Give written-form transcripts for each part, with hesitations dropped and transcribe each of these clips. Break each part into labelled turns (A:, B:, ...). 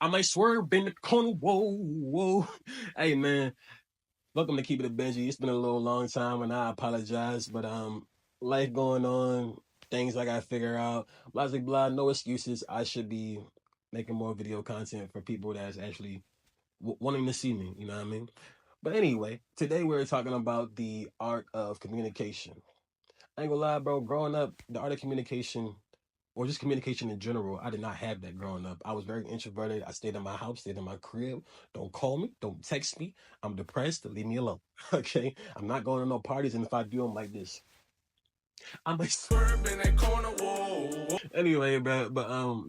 A: I might swerve in the corner. Whoa, whoa. Hey man, welcome to Keep It a Benji. It's been a little long time and I apologize, but life going on, things I gotta figure out. Blah blah blah, no excuses. I should be making more video content for people that's actually wanting to see me, you know what I mean? But anyway, today we're talking about the art of communication. I ain't gonna lie, bro, growing up, the art of communication or just communication in general. I did not have that growing up. I was very introverted. I stayed in my house, stayed in my crib. Don't call me, don't text me. I'm depressed. Leave me alone. Okay, I'm not going to no parties, and if I do, I'm like this. I'm like swerve in that corner. Whoa, whoa. Anyway, but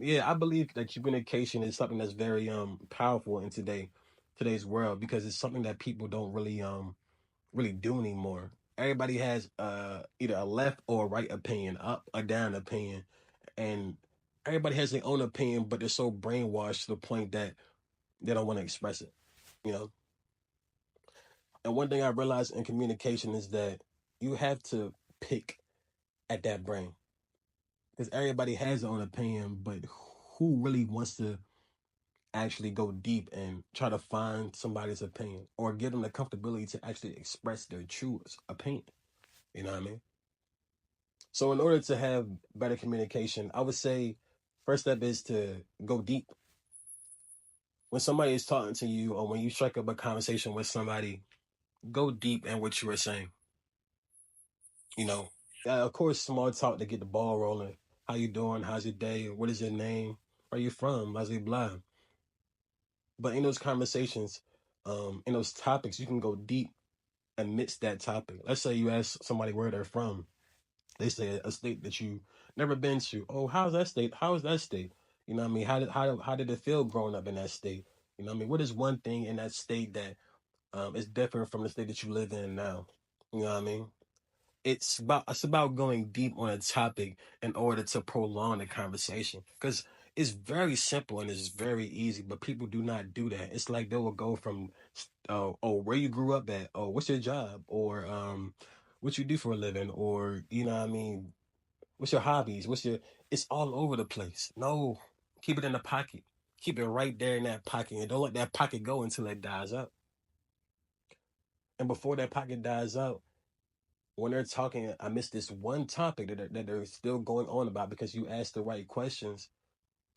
A: yeah, I believe that communication is something that's very powerful in today's world because it's something that people don't really do anymore. Everybody has either a left or a right opinion, up or down opinion, and everybody has their own opinion, but they're so brainwashed to the point that they don't want to express it. You know. And one thing I realized in communication is that you have to pick at that brain because everybody has their own opinion, but who really wants to actually go deep and try to find somebody's opinion or give them the comfortability to actually express their true opinion? You know what I mean? So in order to have better communication, I would say first step is to go deep. When somebody is talking to you or when you strike up a conversation with somebody, go deep in what you are saying. You know, of course, small talk to get the ball rolling. How you doing? How's your day? What is your name? Where are you from? Blah, blah, blah. But in those conversations, in those topics, you can go deep amidst that topic. Let's say you ask somebody where they're from. They say a state that you never been to. Oh, how's that state? How is that state? You know what I mean? How did it feel growing up in that state? You know what I mean? What is one thing in that state that is different from the state that you live in now? You know what I mean? It's about going deep on a topic in order to prolong the conversation because it's very simple and it's very easy, but people do not do that. It's like they will go from oh, where you grew up at, oh, what's your job, or what you do for a living, or you know what I mean, what's your hobbies, it's all over the place. No, keep it in the pocket, keep it right there in that pocket, and don't let that pocket go until it dies out. And before that pocket dies out, when they're talking, I missed this one topic that they're still going on about because you asked the right questions.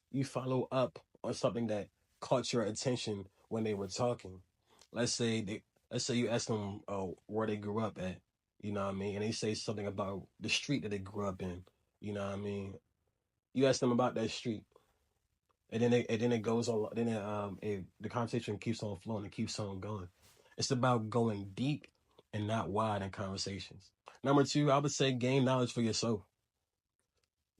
A: You follow up on something that caught your attention when they were talking. Let's say they, let's say you ask them where they grew up at, you know what I mean, and they say something about the street that they grew up in, you know what I mean. You ask them about that street, and then it goes on. The conversation keeps on flowing. It keeps on going. It's about going deep and not wide in conversations. Number two, I would say gain knowledge for yourself.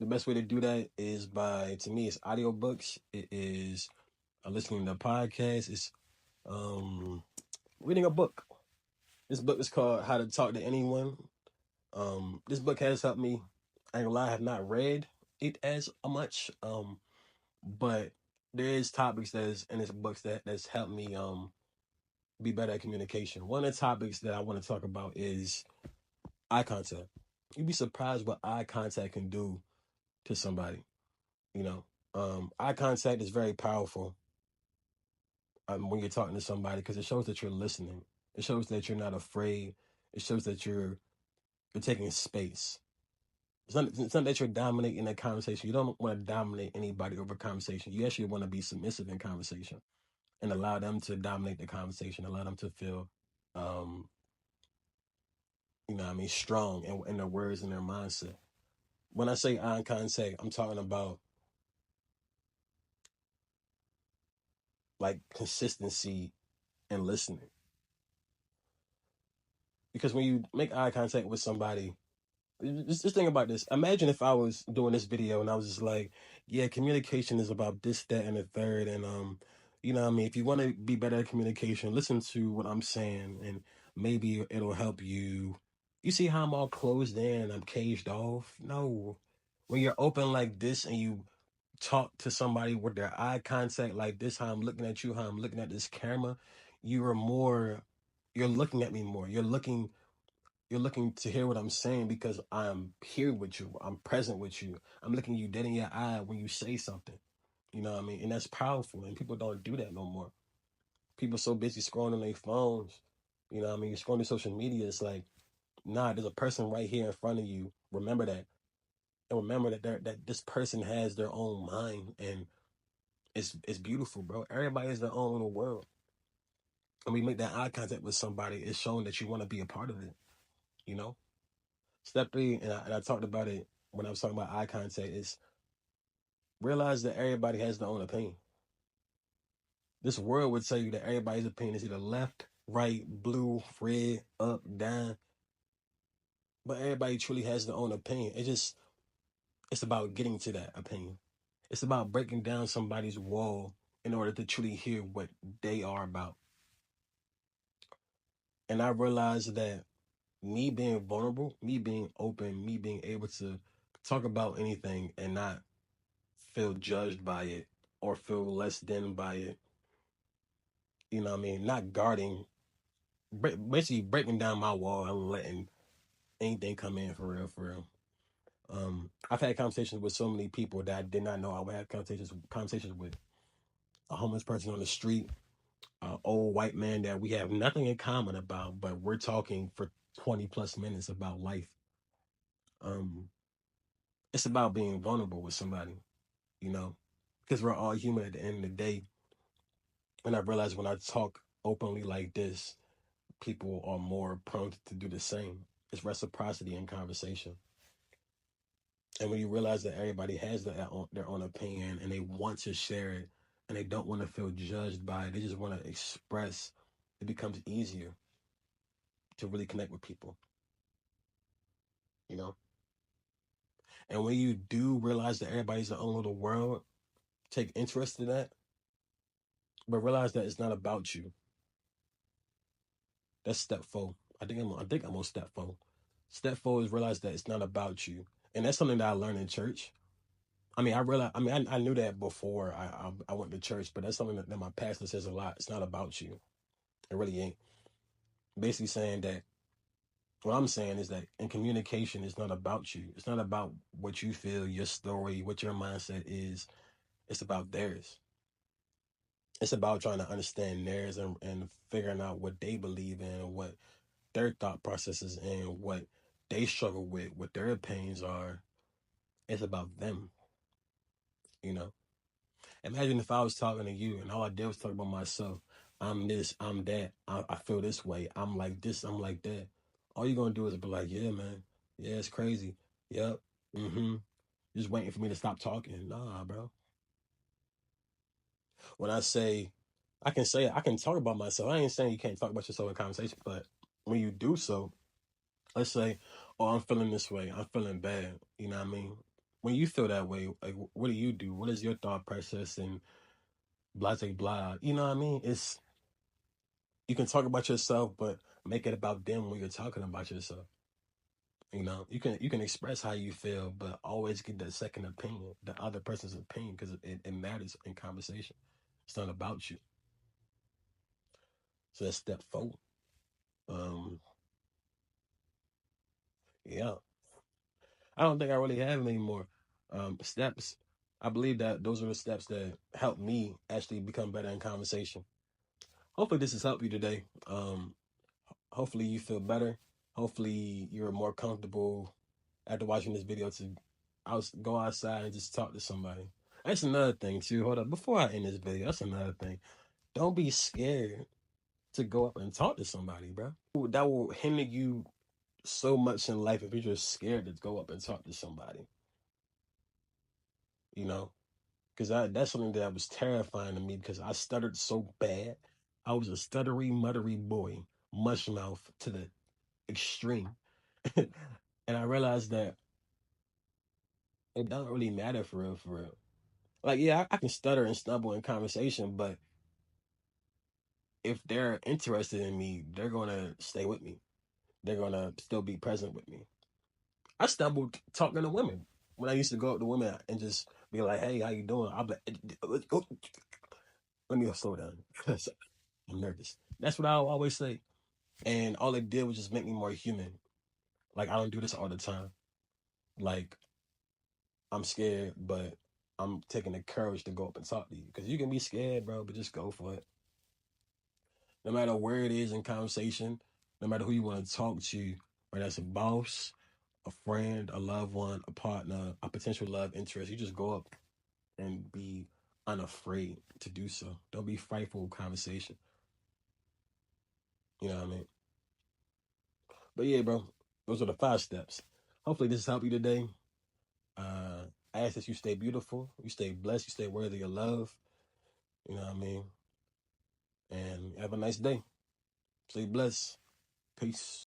A: The best way to do that is by, to me, it's audiobooks. It is listening to podcasts. It's um, reading a book. This book is called How to Talk to Anyone. This book has helped me. I ain't gonna lie, I have not read it as much. But there is topics that's in this books that's helped me be better at communication. One of the topics that I want to talk about is eye contact. You'd be surprised what eye contact can do to somebody. You know, eye contact is very powerful when you're talking to somebody because it shows that you're listening. It shows that you're not afraid. It shows that you're taking space. It's not that you're dominating a conversation. You don't want to dominate anybody over conversation. You actually want to be submissive in conversation and allow them to dominate the conversation, allow them to feel, um, you know what I mean, strong in their words and their mindset. When I say eye contact, I'm talking about like consistency and listening. Because when you make eye contact with somebody, just think about this. Imagine if I was doing this video and I was just like, yeah, communication is about this, that, and the third. And, you know what I mean? If you want to be better at communication, listen to what I'm saying and maybe it'll help you. You see how I'm all closed in and I'm caged off? No. When you're open like this and you talk to somebody with their eye contact like this, how I'm looking at you, how I'm looking at this camera, you are more, you're looking at me more. You're looking to hear what I'm saying because I'm here with you. I'm present with you. I'm looking you dead in your eye when you say something. You know what I mean? And that's powerful. And people don't do that no more. People so busy scrolling on their phones. You know what I mean? You're scrolling social media. It's like, nah, there's a person right here in front of you. Remember that. And remember that this person has their own mind, and it's beautiful, bro. Everybody has their own little world. And we make that eye contact with somebody, it's showing that you want to be a part of it, you know? Step three, and I talked about it when I was talking about eye contact, is realize that everybody has their own opinion. This world would tell you that everybody's opinion is either left, right, blue, red, up, down. But everybody truly has their own opinion. It's about getting to that opinion. It's about breaking down somebody's wall in order to truly hear what they are about. And I realized that me being vulnerable, me being open, me being able to talk about anything and not feel judged by it or feel less than by it, you know what I mean? Not guarding, basically breaking down my wall and letting anything come in for real, for real. I've had conversations with so many people that I did not know I would have conversations with. A homeless person on the street, an old white man that we have nothing in common about, but we're talking for 20 plus minutes about life. Um, it's about being vulnerable with somebody, you know, because we're all human at the end of the day. And I realize when I talk openly like this, people are more prone to do the same. It's reciprocity in conversation. And when you realize that everybody has their own opinion and they want to share it and they don't want to feel judged by it, they just want to express, it becomes easier to really connect with people, you know? And when you do realize that everybody's their own little world, take interest in that, but realize that it's not about you. That's step four. I think I'm on step four. Step four is realize that it's not about you. And that's something that I learned in church. I mean, I knew that before I went to church, but that's something that my pastor says a lot. It's not about you. It really ain't. Basically saying that what I'm saying is that in communication, it's not about you. It's not about what you feel, your story, what your mindset is. It's about theirs. It's about trying to understand theirs and figuring out what they believe in, what their thought processes and what they struggle with, what their opinions are. It's about them, you know. Imagine if I was talking to you and all I did was talk about myself. I'm this, I'm that, I feel this way, I'm like this, I'm like that. All you're gonna do is be like, yeah, man, yeah, it's crazy. Yep. Mm-hmm. Just waiting for me to stop talking. Nah, bro. When I say I can talk about myself. I ain't saying you can't talk about yourself in conversation, but when you do so, let's say, oh, I'm feeling this way, I'm feeling bad. You know what I mean? When you feel that way, like, what do you do? What is your thought process and blah, blah, blah? You know what I mean? You can talk about yourself, but make it about them when you're talking about yourself. You know, you can express how you feel, but always get that second opinion, the other person's opinion, because it matters in conversation. It's not about you. So that's step four. Um, yeah, I don't think I really have any more steps. I believe that those are the steps that help me actually become better in conversation. Hopefully, this has helped you today. Hopefully, you feel better. Hopefully, you're more comfortable after watching this video to go outside and just talk to somebody. That's another thing too. Hold up, before I end this video, that's another thing. Don't be scared to go up and talk to somebody, bro. That will hinder you so much in life if you're just scared to go up and talk to somebody. You know, because that's something that was terrifying to me because I stuttered so bad. I was a stuttery, muttery boy, mush mouth to the extreme. And I realized that it doesn't really matter for real, for real. Like, yeah, I can stutter and stumble in conversation, but if they're interested in me, they're gonna stay with me. They're gonna still be present with me. I stumbled talking to women when I used to go up to women and just be like, "Hey, how you doing?" I'm like, "Let me slow down." I'm nervous. That's what I always say. And all it did was just make me more human. Like, I don't do this all the time. Like, I'm scared, but I'm taking the courage to go up and talk to you. Because you can be scared, bro, but just go for it. No matter where it is in conversation, no matter who you want to talk to, whether that's a boss, a friend, a loved one, a partner, a potential love interest, you just go up and be unafraid to do so. Don't be frightful with conversation. You know what I mean? But yeah, bro, those are the 5 steps. Hopefully this has helped you today. I ask that you stay beautiful, you stay blessed, you stay worthy of love. You know what I mean? And have a nice day. Stay blessed. Peace.